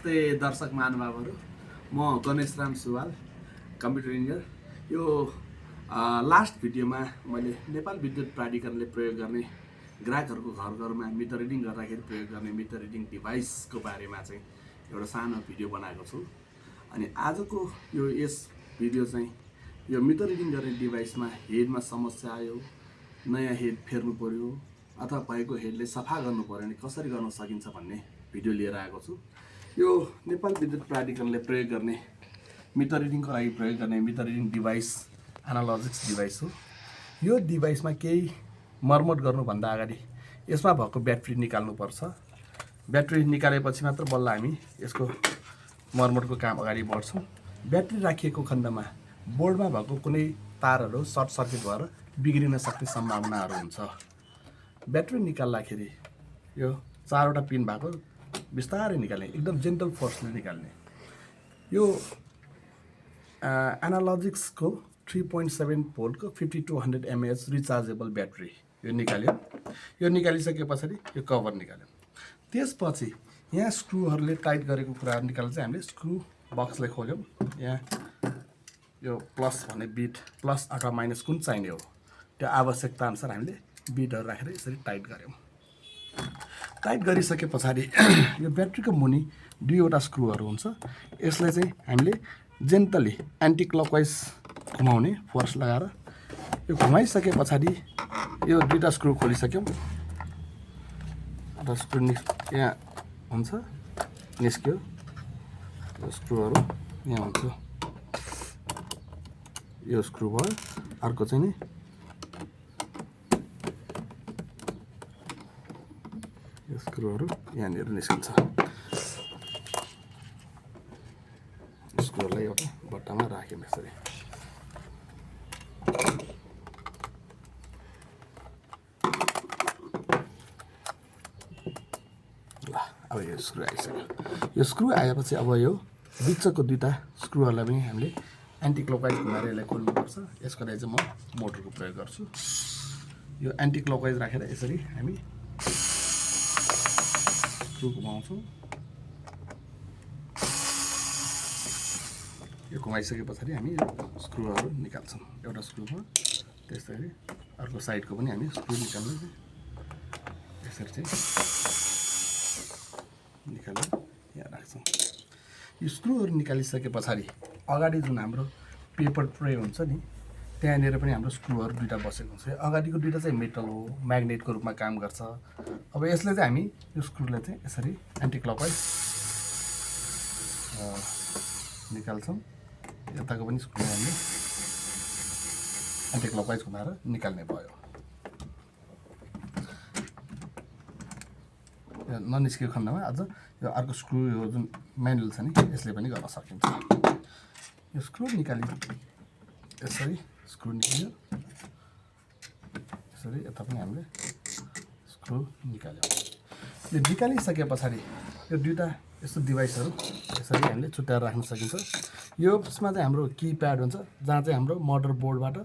नमस्ते दर्शक महानुभावहरू, म गणेश राम सुवाल, कम्प्युटर इन्जिनियर। यो लास्ट भिडियोमा मैले नेपाल विद्युत प्राधिकरणले प्रयोग गर्ने ग्राहकहरूको घर घरमा मिटर रिडिङ गर्दाखेरि प्रयोग गर्ने मिटर रिडिङ डिभाइसको बारेमा चाहिँ एउटा सानो भिडियो बनाएको छु। अनि आजको यस भिडियो चाहिँ यो मिटर रिडिङ गर्ने डिभाइसमा हेडमा समस्या आयो, नयाँ हेड फेर्नु पर्यो अथवा भएको हेडले सफा गर्नु पर्यो भने कसरी गर्न सकिन्छ भन्ने भिडियो लिएर आएको छु। यो नेपाल विद्युत प्राधिकरणले प्रयोग गर्ने मिटर रिडिङको लागि प्रयोग गर्ने मिटर रिडिङ डिभाइस एनालोजिक्स डिभाइस हो। यो डिभाइसमा केही मर्मत गर्नुभन्दा अगाडि यसमा भएको ब्याट्री निकाल्नुपर्छ। ब्याट्री निकालेपछि मात्र बल्ल हामी यसको मर्मतको काम अगाडि बढ्छौँ। ब्याट्री राखिएको खण्डमा बोर्डमा भएको कुनै तारहरू सर्ट सर्किट भएर बिग्रिन सक्ने सम्भावनाहरू हुन्छ। ब्याट्री निकाल्दाखेरि यो 4वटा पिन भएको बिस्तारै निकाल्ने, एकदम जेन्टल फोर्सले निकाल्ने। यो एनालोजिक्सको 3.7 भोल्टको 5200 mAh रिचार्जेबल ब्याट्री यो निकाल्यो। यो निकालिसके पछाडि यो कभर निकाल्यो। त्यसपछि यहाँ स्क्रुहरूले टाइट गरेको कुराहरू निकाल्दा चाहिँ हामीले स्क्रु बक्सलाई खोल्यौँ। यहाँ यो प्लस भन्ने बिट, प्लस अथवा माइनस कुन चाहिने हो त्यो आवश्यकता अनुसार हामीले बिटहरू राखेर यसरी टाइट गऱ्यौँ। टाइट गरिसके पछाडि यो ब्याट्रीको मुनि 2वटा स्क्रुहरू हुन्छ। यसलाई चाहिँ हामीले जेन्टली एन्टी क्लकवाइज घुमाउने फोर्स लगाएर यो घुमाइसके पछाडि यो 2टा स्क्रु खोलिसक्यौँ। एउटा स्क्रु यहाँ हुन्छ, निस्क्यो। यो स्क्रुहरू यहाँ हुन्छ, यो स्क्रु भयो। अर्को चाहिँ नि यो स्क्रुहरू यहाँनिर निस्किन्छ। स्क्रुहरूलाई एउटा बट्टामा राख्यौँ यसरी। ल, अब यो स्क्रु आइसक्यो। यो स्क्रु आएपछि अब यो बिचको 2टा स्क्रुहरूलाई पनि हामीले एन्टी क्लकवाइज घुमाएर यसलाई खोल्नुपर्छ। यसको लागि चाहिँ म मोटरको प्रयोग गर्छु। यो एन्टी क्लकवाइज राखेर यसरी हामी स्क्रु घुमाउँछौँ। यो घुमाइसके पछाडि हामी यो स्क्रुहरू निकाल्छौँ। एउटा स्क्रु भयो, त्यसरी अर्को साइडको पनि हामी स्क्रु निकाल्ने यसरी चाहिँ निकालेर यहाँ राख्छौँ। यो स्क्रुहरू निकालिसके पछाडि अगाडि जुन हाम्रो पेपर ट्रे हुन्छ नि, त्यहाँनिर पनि हाम्रो स्क्रुहरू 2टा बसेको हुन्छ। अगाडिको 2टा चाहिँ मेटल हो, म्याग्नेटको रूपमा काम गर्छ। अब यसले चाहिँ हामी यो स्क्रुलाई चाहिँ यसरी एन्टी क्लकवाइज निकाल्छौँ। यताको पनि स्क्रु हामीले एन्टी क्लकवाइज घुमाएर निकाल्ने भयो। ननिस्केको खण्डमा अझ यो अर्को स्क्रु, यो जुन म्यानुअल छ नि, यसले पनि गर्न सकिन्छ। यो स्क्रु निकाल्यो, यसरी स्क्रु निकाल्यो, यसरी यता पनि हामीले स्क्रु निकाल्यौँ। यो निकालिसके पछाडि यो 2टा यस्तो डिभाइसहरू यसरी हामीले छुट्याएर राख्न सकिन्छ। यसमा चाहिँ हाम्रो किप्याड हुन्छ, जहाँ चाहिँ हाम्रो मदर बोर्डबाट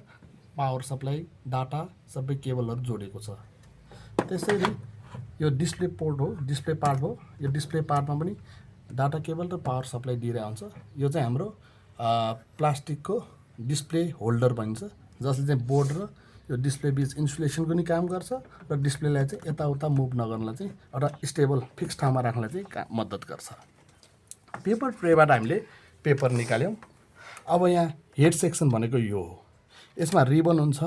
पावर सप्लाई, डाटा सबै केबलहरू जोडेको छ। त्यसरी यो डिस्प्ले पोर्ट हो, डिस्प्ले पार्ट हो। यो डिस्प्ले पार्टमा पनि डाटा केबल र पावर सप्लाई दिइरहेको हुन्छ। यो चाहिँ हाम्रो प्लास्टिकको डिस्प्ले होल्डर भनिन्छ, जसले चाहिँ बोर्ड र यो डिस्प्ले बिच इन्सुलेसनको नि काम गर्छ र डिस्प्लेलाई चाहिँ यताउता मुभ नगर्नलाई चाहिँ एउटा स्टेबल फिक्स ठाउँमा राख्नलाई चाहिँ मद्दत गर्छ। पेपर ट्रेबाट हामीले पेपर निकाल्यौँ। अब यहाँ हेड सेक्सन भनेको यो हो। यसमा रिबन हुन्छ,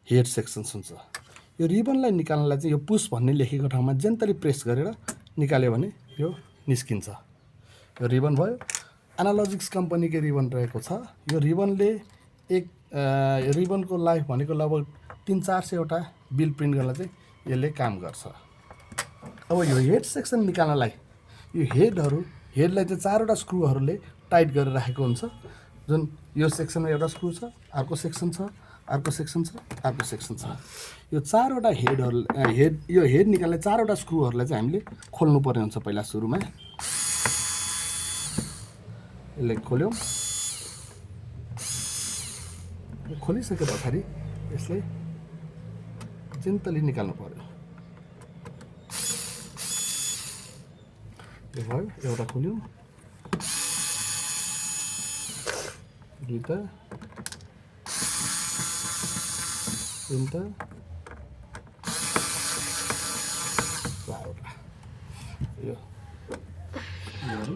हेड सेक्सन्स हुन्छ। यो रिबनलाई निकाल्नलाई चाहिँ यो पुस भन्ने लेखेको ठाउँमा जेन्टली प्रेस गरेर निकाल्यो भने यो निस्किन्छ। यो रिबन भयो। एनालोजिक्स कम्पनीको रिबन रहेको छ। यो रिबनले रिबनको लाइफ भनेको लगभग 300-400 बिल प्रिन्ट गर्न चाहिँ यसले काम गर्छ। अब यो हेड सेक्सन निकाल्नलाई यो हेडलाई चाहिँ 4वटा स्क्रुहरूले टाइट गरेर राखेको हुन्छ। जुन यो सेक्सनमा एउटा स्क्रु छ, अर्को सेक्सन छ, अर्को सेक्सन छ, अर्को सेक्सन छ। यो 4वटा यो हेड निकाल्ने 4वटा स्क्रुहरूलाई चाहिँ हामीले खोल्नु पर्ने हुन्छ। पहिला सुरुमा यसलाई खोल्यौँ। खोलिसके पछाडि यसलाई जेन्टली निकाल्नु पर्यो। यो भयो, एउटा खोल्यौँ, दुईटा तिनटा चारवटा योहरू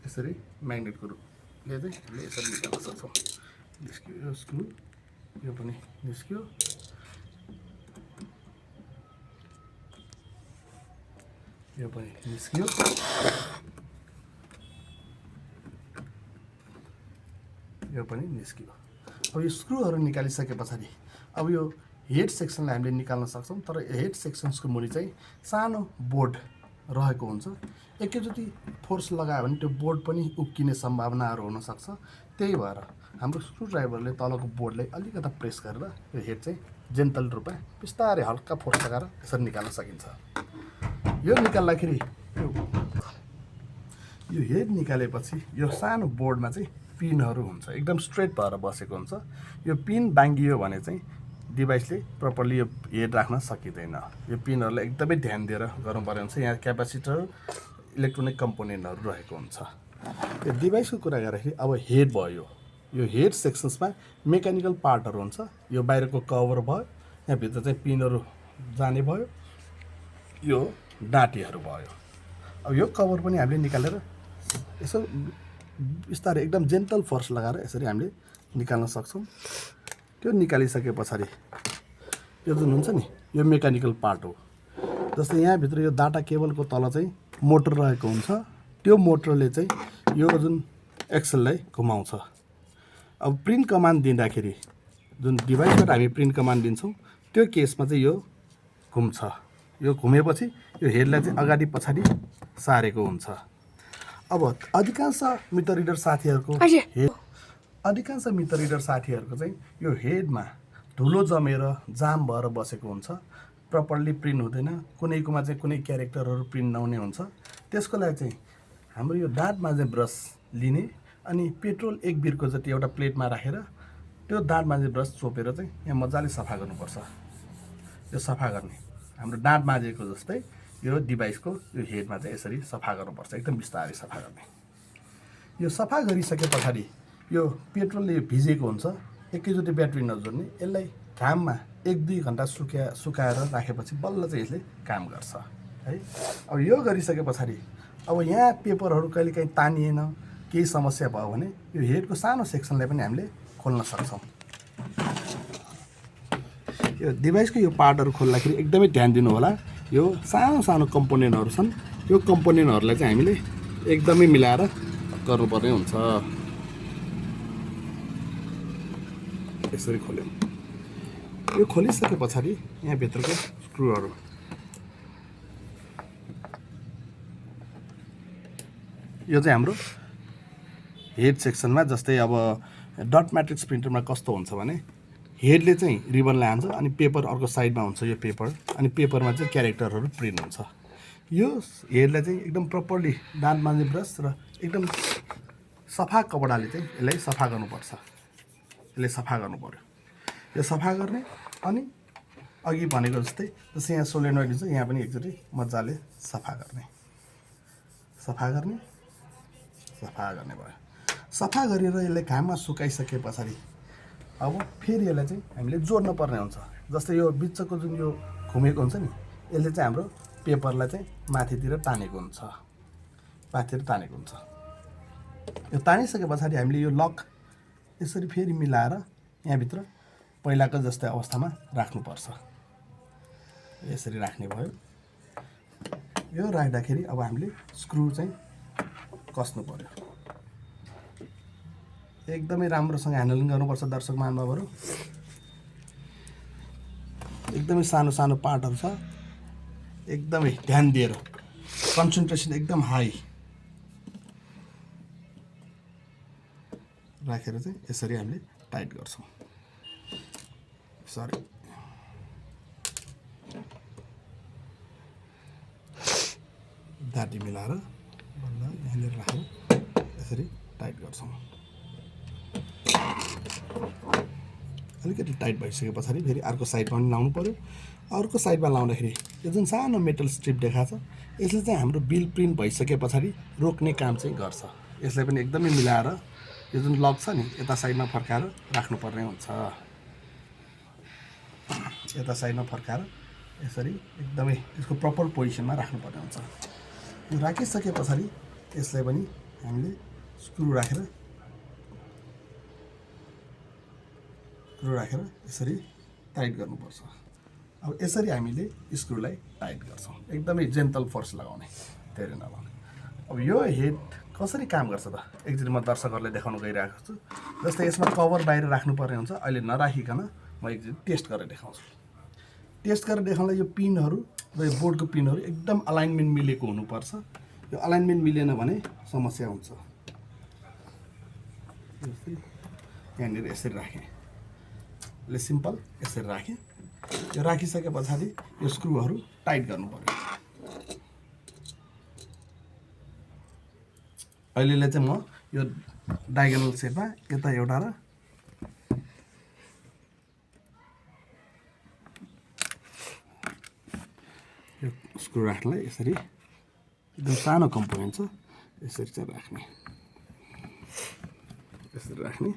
यसरी म्याग्नेटको रूपले चाहिँ हामीले यसरी निकाल्न सक्छौँ। निस्क्यो यो स्क्रु, यो पनि निस्क्यो। यो पनि निस्क्यो। यो पनि निस्क्यो। अब यो स्क्रुहरू निकालिसके पछाडि अब यो हेड सेक्सनलाई हामीले निकाल्न सक्छौँ। तर हेड सेक्सन्सको मुनि चाहिँ सानो बोर्ड रहेको हुन्छ। एकैचोटि फोर्स लगायो भने त्यो बोर्ड पनि उक्किने सम्भावनाहरू हुनसक्छ। त्यही भएर हाम्रो स्क्रुड्राइभरले तलको बोर्डलाई अलिकता प्रेस गरेर यो हेड चाहिँ जेन्टल रूपमा बिस्तारै हल्का फोर्स लगाएर यसरी निकाल्न सकिन्छ। यो निकाल्दाखेरि यो हेड निकालेपछि यो सानो बोर्डमा चाहिँ पिनहरू हुन्छ, एकदम स्ट्रेट भएर बसेको हुन्छ। यो पिन बाङ्गियो भने चाहिँ डिभाइसले प्रपरली यो हेड राख्न सकिँदैन। यो पिनहरूलाई एकदमै ध्यान दिएर गर्नुपर्ने हुन्छ। यहाँ क्यापेसिटर, इलेक्ट्रोनिक कम्पोनेन्टहरू रहेको हुन्छ। यो डिभाइसको कुरा गर्दाखेरि अब हेड भयो। यो हेड सेक्सन्समा मेकानिकल पार्टहरू हुन्छ। यो बाहिरको कभर भयो, यहाँभित्र चाहिँ पिनहरू जाने भयो, यो डाँटीहरू भयो। अब यो कभर पनि हामीले निकालेर यसो बिस्तारै एकदम जेन्टल फोर्स लगाएर यसरी हामीले निकाल्न सक्छौँ। त्यो निकालिसके पछाडि यो जुन हुन्छ नि, यो मेकानिकल पार्ट हो। जस्तै यहाँभित्र यो डाटा केबलको तल चाहिँ मोटर रहेको हुन्छ। त्यो मोटरले चाहिँ यो जुन एक्सललाई घुमाउँछ। अब प्रिन्ट कमान्ड दिँदाखेरि जुन डिभाइसबाट हामी प्रिन्ट कमान्ड दिन्छौँ त्यो केसमा चाहिँ यो घुम्छ। यो घुमेपछि यो हेडलाई चाहिँ अगाडि पछाडि सारेको हुन्छ। अब अधिकांश मिटर रिडर साथीहरूको चाहिँ यो हेडमा धुलो जमेर जाम भएर बसेको हुन्छ, प्रपरली प्रिन्ट हुँदैन। कुनैकोमा चाहिँ कुनै क्यारेक्टरहरू प्रिन्ट नहुने हुन्छ। त्यसको लागि चाहिँ हाम्रो यो दाँत माझ्ने ब्रस लिने अनि पेट्रोल 1 बिर्को जति एउटा प्लेटमा राखेर त्यो दाँत माझ्ने ब्रस चोपेर चाहिँ यहाँ मजाले सफा गर्नुपर्छ। यो सफा गर्ने हाम्रो दाँत माझेको जस्तै यो डिभाइसको यो हेडमा चाहिँ यसरी सफा गर्नुपर्छ, एकदम बिस्तारै सफा गर्ने। यो सफा गरिसके पछाडि यो पेट्रोलले भिजेको हुन्छ, एकैचोटि ब्याट्री नजोड्ने। यसलाई घाममा 1-2 घन्टा सुकाएर राखेपछि बल्ल चाहिँ यसले काम गर्छ है। अब यो गरिसके पछाडि अब यहाँ पेपरहरू कहिलेकाहीँ तानिएन, केही समस्या भयो भने यो हेडको सानो सेक्सनलाई पनि हामीले खोल्न सक्छौँ। यो डिभाइसको यो पार्टहरू खोल्दाखेरि एकदमै ध्यान दिनु होला। यो सानो सानो कम्पोनेन्टहरू छन्, यो कम्पोनेन्टहरूलाई चाहिँ हामीले एकदमै मिलाएर गर्नुपर्ने हुन्छ। यसरी खोल्यौँ। यो खोलिसके पछाडि यहाँ भित्रको स्क्रुहरू यो चाहिँ हाम्रो हेड सेक्सनमा, जस्तै अब डट म्याट्रिक्स प्रिन्टरमा कस्तो हुन्छ भने हेडले चाहिँ रिबनलाई हान्छ अनि पेपर अर्को साइडमा हुन्छ यो पेपर, अनि पेपरमा चाहिँ क्यारेक्टरहरू प्रिन्ट हुन्छ। यो हेडलाई चाहिँ एकदम प्रपरली दाँत माझ्ने ब्रस र एकदम सफा कपडाले चाहिँ यसलाई सफा गर्नुपर्छ। यसले सफा गर्नु पर्यो। यो सफा गर्ने अनि अघि भनेको जस्तै यहाँ सोलेनोइड हुन्छ, यहाँ पनि एकचोटि मजाले सफा गर्ने भयो। सफा गरेर यसलाई घाममा सुकाइसके पछाडि अब फेरि यसलाई चाहिँ हामीले जोड्न पर्ने हुन्छ। जस्तै यो बिचको जुन यो घुमेको हुन्छ नि, यसले चाहिँ हाम्रो पेपरलाई चाहिँ माथितिर तानेको हुन्छ। यो तानिसके पछाडि हामीले यो लक यसरी फेरि मिलाएर यहाँभित्र पहिलाको जस्तै अवस्थामा राख्नुपर्छ। यसरी राख्ने भयो। यो राख्दाखेरि अब हामीले स्क्रु चाहिँ कस्नु पर्यो। एकदमै राम्रोसँग ह्यान्डलिङ गर्नुपर्छ दर्शक महानुभावहरू। एकदमै सानो सानो पार्टहरू छ, एकदमै ध्यान दिएर, कन्सन्ट्रेसन एकदम हाई राखेर चाहिँ यसरी हामीले टाइट गर्छौँ। दाँती मिलाएर बल्ल यहाँनिर राखेर यसरी टाइट गर्छौँ। अलिकति टाइट भइसके पछाडि फेरि अर्को साइडमा पनि लाउनु पर्यो। अर्को साइडमा लाउँदाखेरि यो जुन सानो मेटल स्ट्रिप देखाएको छ यसले चाहिँ हाम्रो बिल प्रिन्ट भइसके पछाडि रोक्ने काम चाहिँ गर्छ। यसलाई पनि एकदमै मिलाएर यो जुन लक छ नि यता साइडमा फर्काएर राख्नुपर्ने हुन्छ। यता साइडमा फर्काएर यसरी एकदमै यसको प्रपर पोजिसनमा राख्नुपर्ने हुन्छ। यो राखिसके पछाडि यसलाई पनि हामीले स्क्रु राखेर यसरी टाइट गर्नुपर्छ। अब यसरी हामीले स्क्रुलाई टाइट गर्छौँ, एकदमै जेन्टल फोर्स लगाउने, धेरै नलाउने। अब यो हेड कसरी काम गर्छ त एकचोटि म दर्शकहरूलाई देखाउन गइरहेको छु। जस्तै यसमा कभर बाहिर राख्नुपर्ने हुन्छ, अहिले नराखिकन म एकचोटि टेस्ट गरेर देखाउँछु। टेस्ट गरेर देखाउँदा यो पिनहरू र यो बोर्डको पिनहरू एकदम अलाइनमेन्ट मिलेको हुनुपर्छ। यो अलाइनमेन्ट मिलेन भने समस्या हुन्छ। यहाँनिर यसरी राखेँ, यसले सिम्पल यसरी राखेँ। यो राखिसके पछाडि यो स्क्रुहरू टाइट गर्नु पर्यो। अहिलेले चाहिँ म यो डायगोनल सेपमा यता एउटा र यो स्क्रु राख्नलाई यसरी एकदम सानो कम्पोनेन्ट छ, यसरी चाहिँ राख्ने, यसरी राख्ने।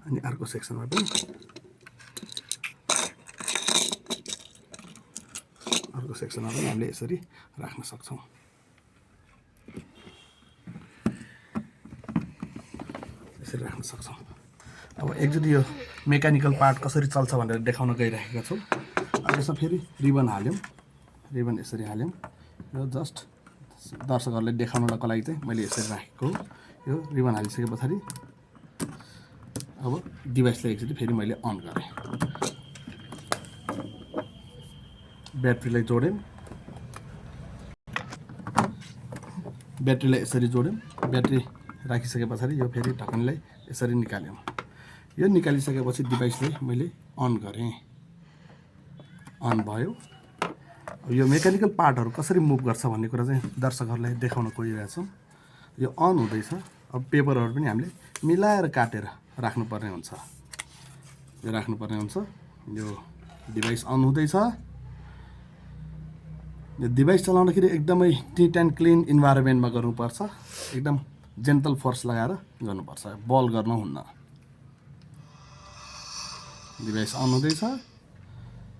अनि अर्को सेक्सनमा पनि हामीले यसरी राख्न सक्छौँ। यसरी राख्न सक्छौँ। अब एकचोटि यो मेकानिकल पार्ट कसरी चल्छ भनेर देखाउन गइरहेका छौँ। अब यसमा फेरि रिबन हाल्यौँ, रिबन यसरी हाल्यौँ। यो जस्ट दर्शकहरूलाई देखाउनको लागि चाहिँ मैले यसरी राखेको हो। यो रिबन हालिसके पछाडि अब डिभाइसलाई एकचोटि फेरि मैले अन गरेँ, ब्याट्रीलाई जोड्यौँ, ब्याट्रीलाई यसरी जोड्यौँ। ब्याट्री राखिसके पछाडि यो फेरि ढक्कनलाई यसरी निकाल्यौँ। यो निकालिसकेपछि डिभाइसलाई मैले अन गरेँ, अन भयो। यो मेकानिकल पार्टहरू कसरी मुभ गर्छ भन्ने कुरा चाहिँ दर्शकहरूलाई देखाउन खोजिरहेछौँ। यो अन हुँदैछ। अब पेपरहरू पनि हामीले मिलाएर काटेर राख्नुपर्ने हुन्छ। यो राख्नुपर्ने हुन्छ। यो डिभाइस अन हुँदैछ। यो डिभाइस चलाउँदाखेरि एकदमै निट एन्ड क्लिन इन्भाइरोमेन्टमा गर्नुपर्छ, एकदम जेन्टल फोर्स लगाएर गर्नुपर्छ, बल गर्न हुन्न। डिभाइस अन हुँदैछ।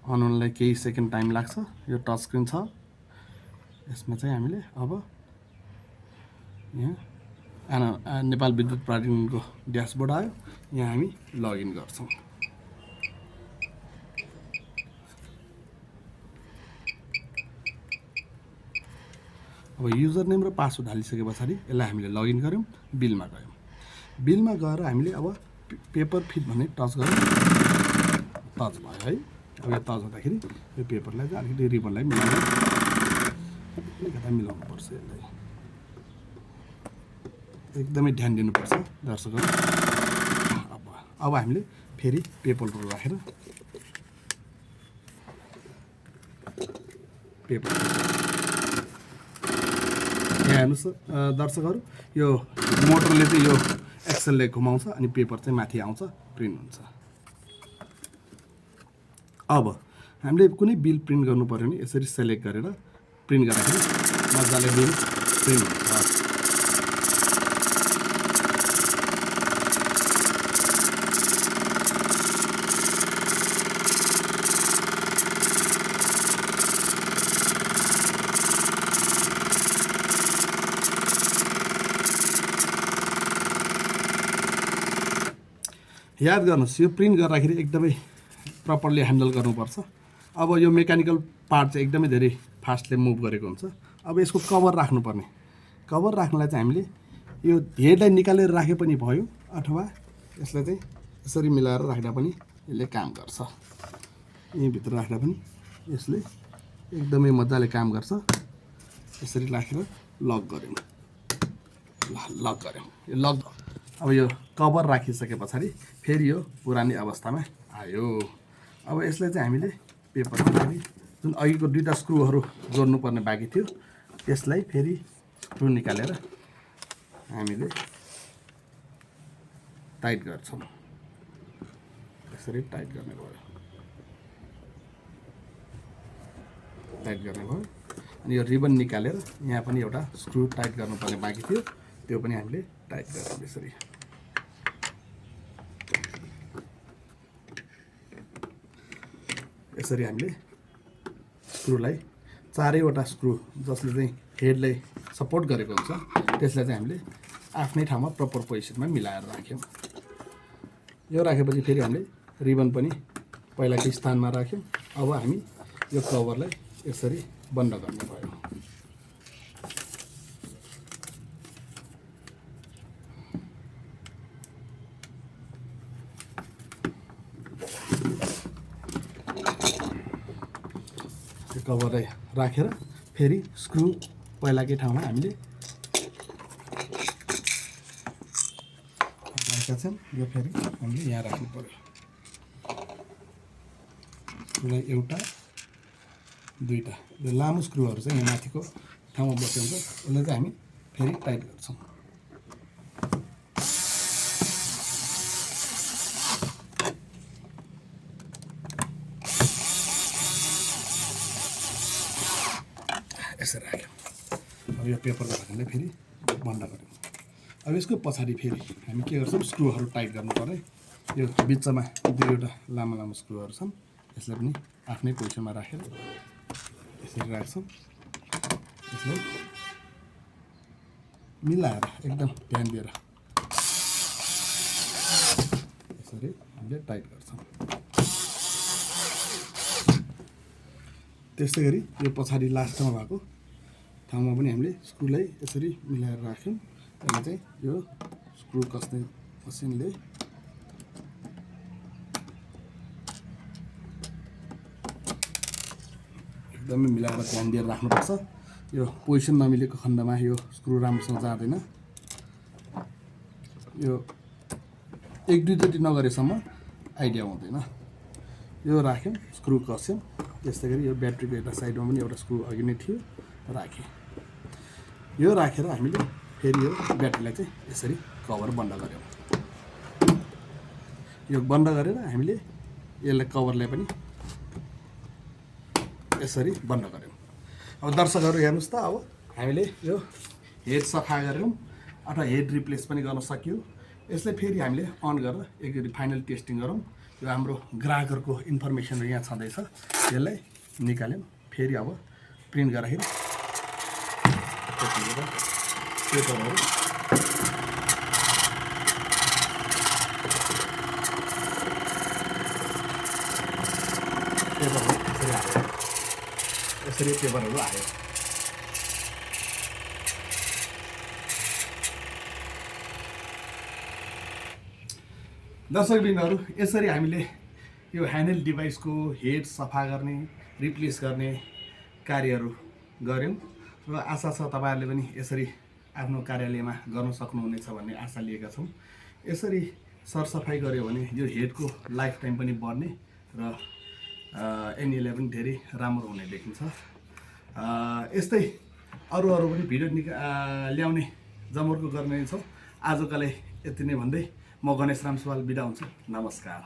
अन हुनलाई केही सेकेन्ड टाइम लाग्छ। यो टच स्क्रिन छ, यसमा चाहिँ हामीले अब यहाँ नेपाल विद्युत प्राधिकरणको ड्यासबोर्ड आयो, यहाँ हामी लगइन गर्छौँ। अब युजर नेम र पासवर्ड हालिसके पछाडि यसलाई हामीले लगइन गऱ्यौँ, बिलमा गयौँ। बिलमा गएर हामीले अब पेपर फिट भन्ने टच गऱ्यौँ, टच भयो है। अब यो टच हुँदाखेरि यो पेपरलाई चाहिँ अलिकति रिबनलाई मिलाउनुपर्छ। यसलाई एकदमै ध्यान दिनुपर्छ दर्शकहरू। अब हामीले फेरि पेपरहरू राखेर पेपर यहाँ हेर्नुहोस् दर्शकहरू, यो मोटरले चाहिँ यो एक्सेलले घुमाउँछ अनि पेपर चाहिँ माथि आउँछ, प्रिन्ट हुन्छ। अब हामीले कुनै बिल प्रिन्ट गर्नु पर्यो भने यसरी सेलेक्ट गरेर प्रिन्ट गर्दाखेरि मजाले बिल प्रिन्ट हुन्छ। याद गर्नुहोस्, यो प्रिन्ट गर्दाखेरि एकदमै प्रपरली ह्यान्डल गर्नुपर्छ। अब यो मेकानिकल पार्ट चाहिँ एकदमै धेरै फास्टले मुभ गरेको हुन्छ। अब यसको कभर राख्नुपर्ने, कभर राख्नलाई चाहिँ हामीले यो हेडलाई निकालेर राखे पनि भयो, अथवा यसलाई चाहिँ यसरी मिलाएर राख्दा पनि यसले काम गर्छ। यहीँभित्र राख्दा पनि यसले एकदमै मजाले काम गर्छ। यसरी राखेर लक गऱ्यौँ, लक गऱ्यौँ। यो लक, अब यो कभर राखिसके पछाडि फेरि यो पुरानै अवस्थामा आयो। अब यसलाई चाहिँ हामीले पेपरमा फेरि जुन अघिको दुईवटा स्क्रुहरू जोड्नुपर्ने बाँकी थियो, त्यसलाई फेरि स्क्रु निकालेर हामीले टाइट गर्छौँ। यसरी टाइट गर्ने भयो, टाइट गर्ने भयो। अनि यो रिबन निकालेर यहाँ पनि एउटा स्क्रु टाइट गर्नुपर्ने बाँकी थियो, त्यो पनि हामीले टाइट गर्छौँ यसरी। यसरी हामीले स्क्रुलाई चारैवटा स्क्रू जसले चाहिँ हेडलाई सपोर्ट गरेको हुन्छ त्यसलाई चाहिँ हामीले आफ्नै ठाउँमा प्रपर पोजिसनमा मिलाएर राख्यौँ। यो राखेपछि फेरि हामीले रिबन पनि पहिलाकै स्थानमा राख्यौँ। अब हामी यो कभरलाई यसरी बन्द गर्ने भयो। यो कभरलाई राखेर फेरि स्क्रु पहिलाकै ठाउँमा हामीले राखेका छौँ। यो फेरि हामीले यहाँ राख्नु पर्यो। स्क्रुलाई एउटा दुईवटा यो लामो स्क्रुहरू चाहिँ यहाँ माथिको ठाउँमा बसेको हुन्छ, यसलाई चाहिँ हामी फेरि टाइट गर्छौँ। यसरी राख्यौँ। अब यो पेपरको ढक्कनले फेरि बन्द गऱ्यौँ। अब यसको पछाडि फेरि हामी के गर्छौँ, स्क्रुहरू टाइट गर्नु पर्यो। यो बिचमा दुईवटा लामो लामो स्क्रुहरू छन्, यसलाई पनि आफ्नै पोजिसनमा राखेर यसरी राख्छौँ। यसलाई मिलाएर एकदम ध्यान दिएर यसरी हामीले टाइट गर्छौँ। त्यस्तै गरी यो पछाडि लास्टमा भएको ठाउँमा पनि हामीले स्क्रुलाई यसरी मिलाएर राख्यौँ। अहिले चाहिँ यो स्क्रु कस्ने मसिनले एकदमै मिलाएर ध्यान दिएर राख्नुपर्छ। यो पोजिसन नमिलेको खण्डमा यो स्क्रु राम्रोसँग जाँदैन। यो एक दुईचोटि नगरेसम्म आइडिया हुँदैन। यो राख्यौँ, स्क्रु कस्यौँ। त्यस्तै गरी यो ब्याट्रीको एउटा साइडमा पनि एउटा स्क्रु अघि नै थियो, राखेँ। यो राखेर हामीले फेरि यो ब्याट्रीलाई चाहिँ यसरी कभर बन्द गऱ्यौँ। यो बन्द गरेर हामीले यसलाई कभरलाई पनि यसरी बन्द गऱ्यौँ। अब दर्शकहरू हेर्नुहोस् त, अब हामीले यो हेड सफा गऱ्यौँ अथवा हेड रिप्लेस पनि गर्न सकियो। यसलाई फेरि हामीले अन गरेर एकचोटि फाइनल टेस्टिङ गरौँ। यो हाम्रो ग्राहकहरूको इन्फर्मेसनहरू यहाँ छँदैछ, यसलाई निकाल्यौँ। फेरि अब प्रिन्ट गर्दाखेरि पेपरहरू यसरी पेपरहरू आयो। दर्शकबिन्दुहरू, यसरी हामीले यो ह्यान्डल डिभाइसको हेड सफा गर्ने, रिप्लेस गर्ने कार्यहरू गऱ्यौँ र आशा छ तपाईँहरूले पनि यसरी आफ्नो कार्यालयमा गर्न सक्नुहुनेछ भन्ने आशा लिएका छौँ। यसरी सरसफाइ गऱ्यो भने यो हेडको लाइफ टाइम पनि बढ्ने र एनएलए पनि धेरै राम्रो हुने देखिन्छ। यस्तै अरू पनि भिडियो ल्याउने जमर्को गर्ने छौँ। आजकालाई यति नै भन्दै म गणेश रामसवाल बिदा हुन्छु। नमस्कार।